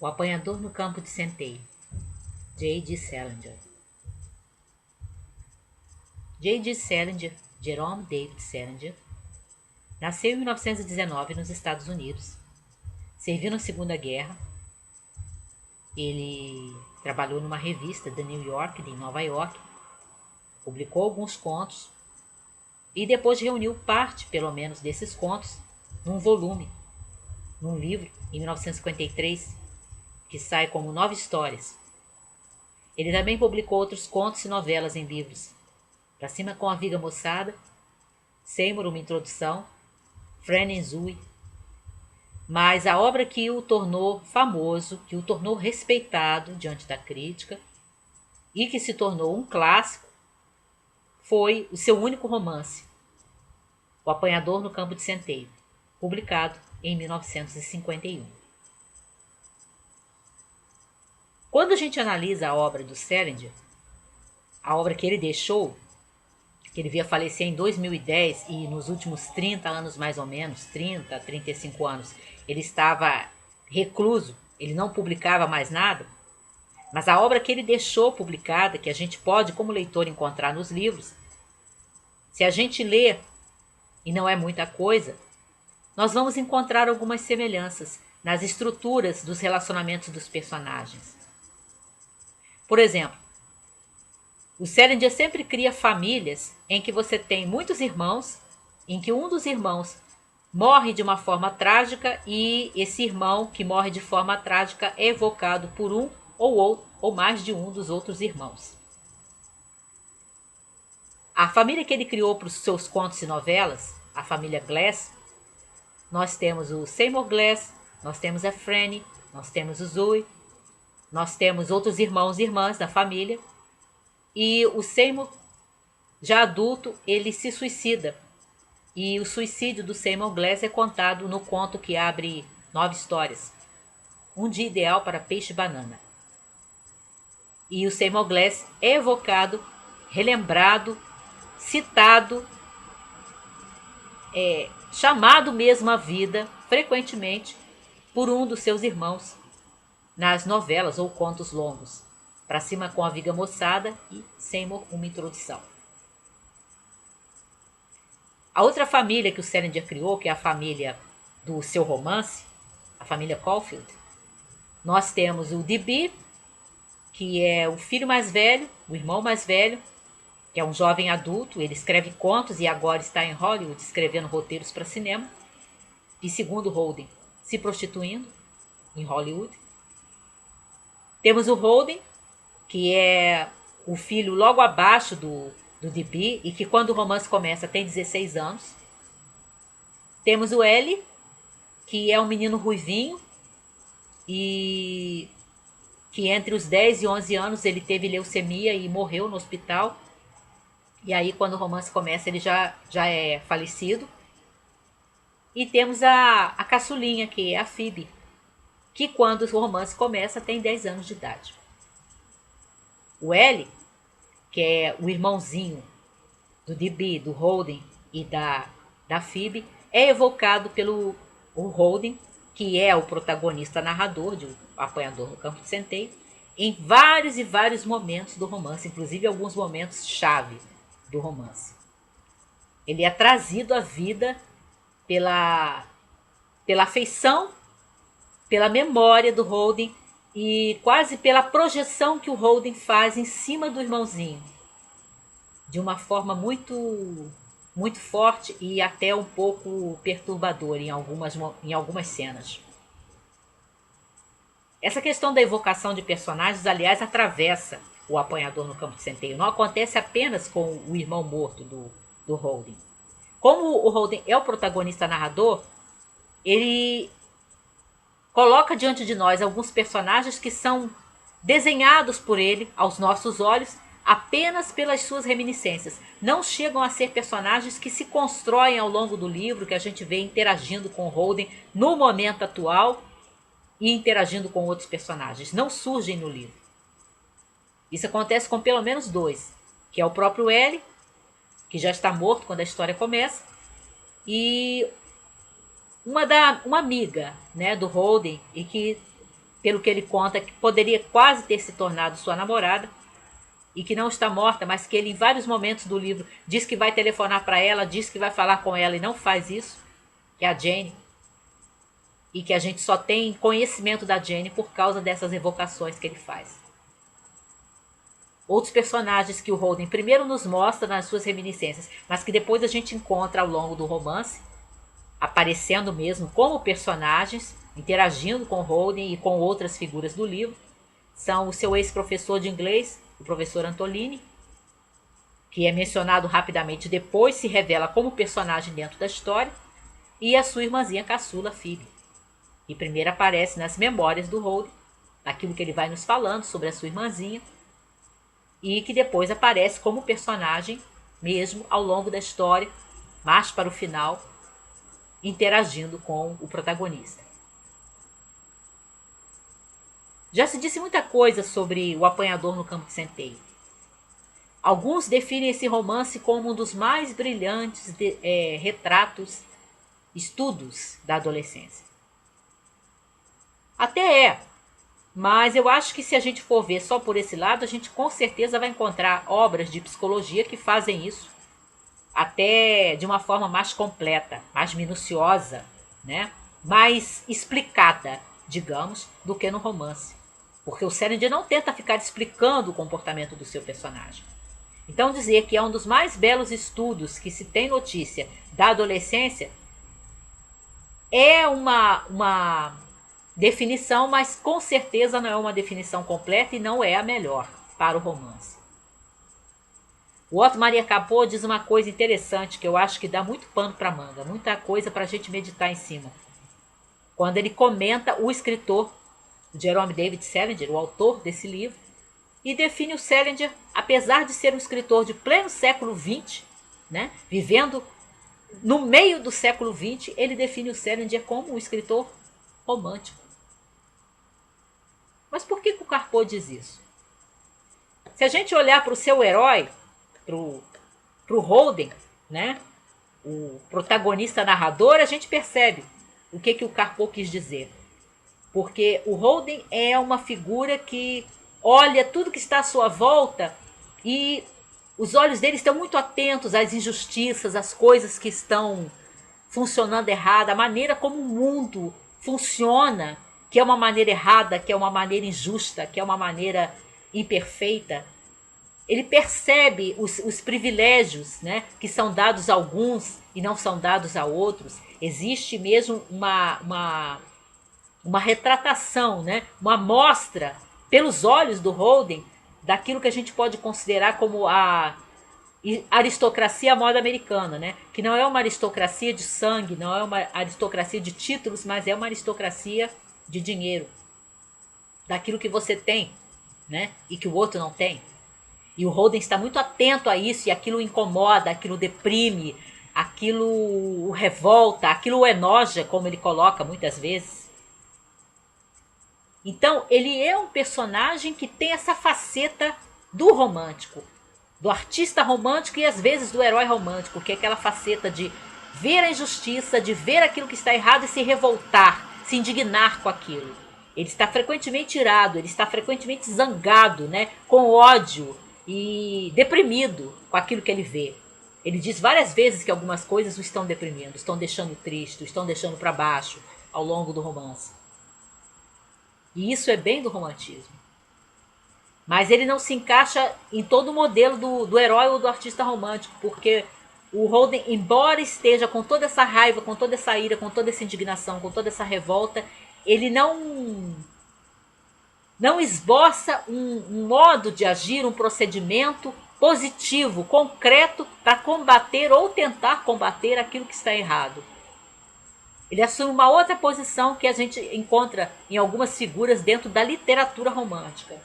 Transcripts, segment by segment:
O Apanhador no Campo de Centeio, J.D. Salinger. J.D. Salinger, Jerome David Salinger, nasceu em 1919 nos Estados Unidos. Serviu na Segunda Guerra. Ele trabalhou numa revista da New York, de Nova York, publicou alguns contos e depois reuniu parte, pelo menos, desses contos num volume, num livro, em 1953, que sai como 9 histórias. Ele também publicou outros contos e novelas em livros. Pra Cima com a Viga Moçada, Seymour, uma introdução, Fran and Zoe. Mas a obra que o tornou famoso, que o tornou respeitado diante da crítica e que se tornou um clássico, foi o seu único romance, O Apanhador no Campo de Centeio, publicado em 1951. Quando a gente analisa a obra do Salinger, a obra que ele deixou, que ele veio a falecer em 2010 e nos últimos 30 anos mais ou menos, 30, 35 anos, ele estava recluso, ele não publicava mais nada, mas a obra que ele deixou publicada, que a gente pode como leitor encontrar nos livros, se a gente lê, e não é muita coisa, nós vamos encontrar algumas semelhanças nas estruturas dos relacionamentos dos personagens. Por exemplo, o Salinger sempre cria famílias em que você tem muitos irmãos, em que um dos irmãos morre de uma forma trágica e esse irmão que morre de forma trágica é evocado por um ou mais de um dos outros irmãos. A família que ele criou para os seus contos e novelas, a família Glass, nós temos o Seymour Glass, nós temos a Franny, nós temos o Zoe, nós temos outros irmãos e irmãs da família, e o Seymour, já adulto, ele se suicida. E o suicídio do Seymour Glass é contado no conto que abre 9 histórias. Um dia ideal para peixe-banana. E o Seymour Glass é evocado, relembrado, citado, chamado mesmo à vida, frequentemente, por um dos seus irmãos, nas novelas ou contos longos. Pra Cima com a Viga Moçada e Seymour, uma introdução. A outra família que o Salinger criou, que é a família do seu romance, a família Caulfield, nós temos o D.B., que é o filho mais velho, o irmão mais velho, que é um jovem adulto, ele escreve contos e agora está em Hollywood escrevendo roteiros para cinema, e segundo Holden, se prostituindo em Hollywood. Temos o Holden, que é o filho logo abaixo do D.B. e que quando o romance começa tem 16 anos. Temos o L, que é um menino ruivinho e que entre os 10 e 11 anos ele teve leucemia e morreu no hospital. E aí quando o romance começa ele já é falecido. E temos a caçulinha, que é a Phoebe, que quando o romance começa tem 10 anos de idade. O L, que é o irmãozinho do D.B., do Holden e da Phoebe, é evocado pelo o Holden, que é o protagonista narrador de O Apanhador no Campo de Centeio, em vários e vários momentos do romance, inclusive alguns momentos chave do romance. Ele é trazido à vida pela afeição, pela memória do Holden e quase pela projeção que o Holden faz em cima do irmãozinho, de uma forma muito forte e até um pouco perturbadora em algumas cenas. Essa questão da evocação de personagens, aliás, atravessa O Apanhador no Campo de Centeio. Não acontece apenas com o irmão morto do Holden. Como o Holden é o protagonista narrador, ele coloca diante de nós alguns personagens que são desenhados por ele aos nossos olhos apenas pelas suas reminiscências. Não chegam a ser personagens que se constroem ao longo do livro, que a gente vê interagindo com Holden no momento atual e interagindo com outros personagens. Não surgem no livro. Isso acontece com pelo menos 2, que é o próprio L, que já está morto quando a história começa, e uma amiga, né, do Holden, e que pelo que ele conta, que poderia quase ter se tornado sua namorada, e que não está morta, mas que ele em vários momentos do livro diz que vai telefonar para ela, diz que vai falar com ela e não faz isso, que é a Jane, e que a gente só tem conhecimento da Jane por causa dessas evocações que ele faz. Outros personagens que o Holden primeiro nos mostra nas suas reminiscências, mas que depois a gente encontra ao longo do romance, aparecendo mesmo como personagens, interagindo com Holden e com outras figuras do livro, são o seu ex-professor de inglês, o professor Antolini, que é mencionado rapidamente depois, se revela como personagem dentro da história, e a sua irmãzinha caçula, Phoebe, que primeiro aparece nas memórias do Holden, naquilo que ele vai nos falando sobre a sua irmãzinha, e que depois aparece como personagem mesmo ao longo da história, mais para o final, interagindo com o protagonista. Já se disse muita coisa sobre O Apanhador no Campo de Centeio. Alguns definem esse romance como um dos mais brilhantes retratos, estudos da adolescência. Até é, mas eu acho que se a gente for ver só por esse lado, a gente com certeza vai encontrar obras de psicologia que fazem isso até de uma forma mais completa, mais minuciosa, né? Mais explicada, digamos, do que no romance. Porque o Salinger não tenta ficar explicando o comportamento do seu personagem. Então dizer que é um dos mais belos estudos que se tem notícia da adolescência é uma definição, mas com certeza não é uma definição completa e não é a melhor para o romance. O Otto Maria Capô diz uma coisa interessante que eu acho que dá muito pano para manga, muita coisa para a gente meditar em cima. Quando ele comenta o escritor Jerome David Salinger, o autor desse livro, e define o Salinger, apesar de ser um escritor de pleno século XX, né, vivendo no meio do século XX, ele define o Salinger como um escritor romântico. Mas por que o Capô diz isso? Se a gente olhar para o seu herói, para o Holden, né, o protagonista narrador, a gente percebe o que o Capô quis dizer. Porque o Holden é uma figura que olha tudo que está à sua volta e os olhos dele estão muito atentos às injustiças, às coisas que estão funcionando errado, a maneira como o mundo funciona, que é uma maneira errada, que é uma maneira injusta, que é uma maneira imperfeita. Ele percebe os privilégios, né, que são dados a alguns e não são dados a outros. Existe mesmo uma retratação, né, uma amostra pelos olhos do Holden daquilo que a gente pode considerar como a aristocracia à moda americana, né? Que não é uma aristocracia de sangue, não é uma aristocracia de títulos, mas é uma aristocracia de dinheiro, daquilo que você tem, né? E que o outro não tem. E o Holden está muito atento a isso, e aquilo o incomoda, aquilo deprime, aquilo o revolta, aquilo o enoja, como ele coloca muitas vezes. Então, ele é um personagem que tem essa faceta do romântico, do artista romântico e às vezes do herói romântico, que é aquela faceta de ver a injustiça, de ver aquilo que está errado e se revoltar, se indignar com aquilo. Ele está frequentemente irado, ele está frequentemente zangado, né, com ódio e deprimido com aquilo que ele vê. Ele diz várias vezes que algumas coisas o estão deprimindo, estão deixando triste, o estão deixando para baixo ao longo do romance. E isso é bem do romantismo. Mas ele não se encaixa em todo o modelo do herói ou do artista romântico, porque o Holden, embora esteja com toda essa raiva, com toda essa ira, com toda essa indignação, com toda essa revolta, ele não esboça um modo de agir, um procedimento positivo, concreto, para combater ou tentar combater aquilo que está errado. Ele assume uma outra posição que a gente encontra em algumas figuras dentro da literatura romântica,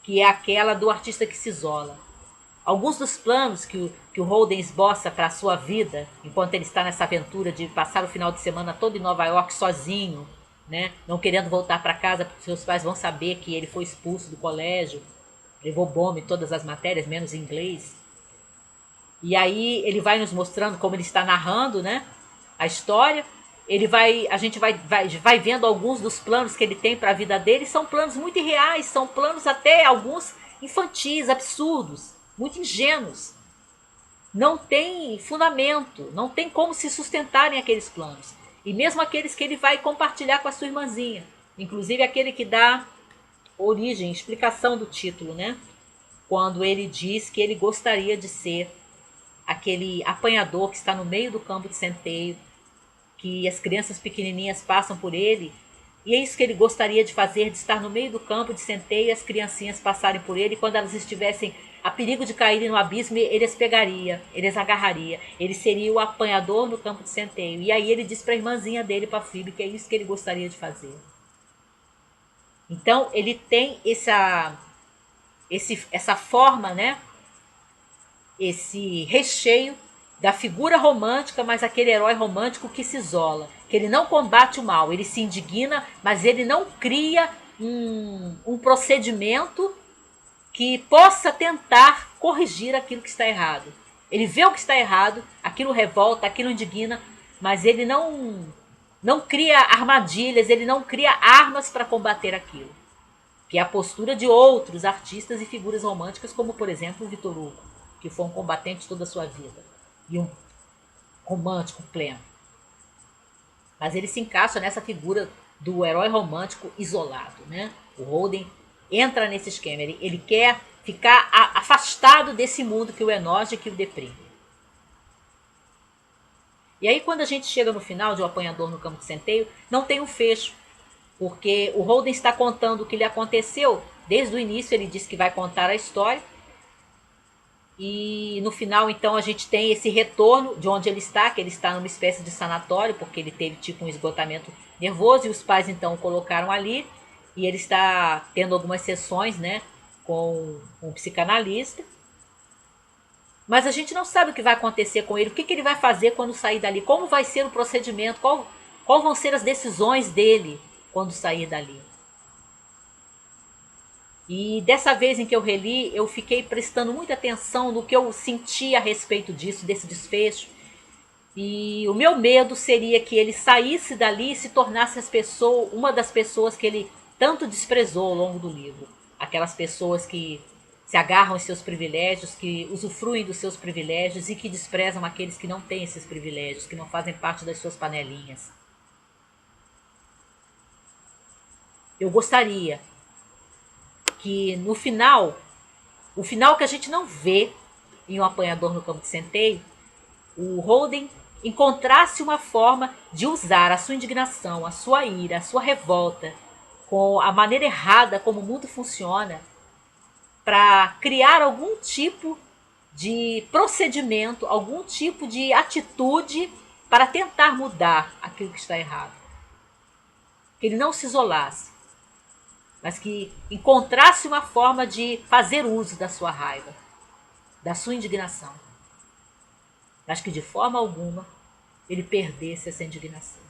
que é aquela do artista que se isola. Alguns dos planos que o Holden esboça para a sua vida, enquanto ele está nessa aventura de passar o final de semana todo em Nova York sozinho, né, não querendo voltar para casa porque seus pais vão saber que ele foi expulso do colégio, levou bomba em todas as matérias, menos em inglês. E aí ele vai nos mostrando como ele está narrando, né, a história. a gente vai vendo alguns dos planos que ele tem para a vida dele, são planos muito irreais, são planos até alguns infantis, absurdos, muito ingênuos. Não tem fundamento, não tem como se sustentarem aqueles planos. E mesmo aqueles que ele vai compartilhar com a sua irmãzinha, inclusive aquele que dá origem, explicação do título, né? Quando ele diz que ele gostaria de ser aquele apanhador que está no meio do campo de centeio, que as crianças pequenininhas passam por ele, e é isso que ele gostaria de fazer, de estar no meio do campo de centeio e as criancinhas passarem por ele, e quando elas estivessem a perigo de caírem no abismo, ele as pegaria, ele as agarraria, ele seria o apanhador no campo de centeio. E aí ele diz para a irmãzinha dele, para Phoebe, que é isso que ele gostaria de fazer. Então ele tem essa forma, né? Esse recheio da figura romântica, mas aquele herói romântico que se isola, que ele não combate o mal, ele se indigna, mas ele não cria um procedimento que possa tentar corrigir aquilo que está errado. Ele vê o que está errado, aquilo revolta, aquilo indigna, mas ele não cria armadilhas, ele não cria armas para combater aquilo. Que é a postura de outros artistas e figuras românticas, como por exemplo o Victor Hugo, que foi um combatente toda a sua vida e um romântico pleno. Mas ele se encaixa nessa figura do herói romântico isolado, né? O Holden entra nesse esquema, ele quer ficar afastado desse mundo que o enoja e que o deprime. E aí quando a gente chega no final de O Apanhador no Campo de Centeio, não tem um fecho, porque o Holden está contando o que lhe aconteceu. Desde o início ele diz que vai contar a história, e no final então a gente tem esse retorno de onde ele está, que ele está numa espécie de sanatório, porque ele teve tipo um esgotamento nervoso, e os pais então o colocaram ali, e ele está tendo algumas sessões, né, com um psicanalista. Mas a gente não sabe o que vai acontecer com ele, o que ele vai fazer quando sair dali, como vai ser o procedimento, qual vão ser as decisões dele quando sair dali. E dessa vez em que eu reli, eu fiquei prestando muita atenção no que eu senti a respeito disso, desse desfecho. E o meu medo seria que ele saísse dali e se tornasse uma das pessoas que ele tanto desprezou ao longo do livro. Aquelas pessoas que se agarram aos seus privilégios, que usufruem dos seus privilégios e que desprezam aqueles que não têm esses privilégios, que não fazem parte das suas panelinhas. Eu gostaria que no final, o final que a gente não vê em Um Apanhador no Campo de Centeio, o Holden encontrasse uma forma de usar a sua indignação, a sua ira, a sua revolta, com a maneira errada como o mundo funciona, para criar algum tipo de procedimento, algum tipo de atitude para tentar mudar aquilo que está errado. Que ele não se isolasse, mas que encontrasse uma forma de fazer uso da sua raiva, da sua indignação. Mas que de forma alguma ele perdesse essa indignação.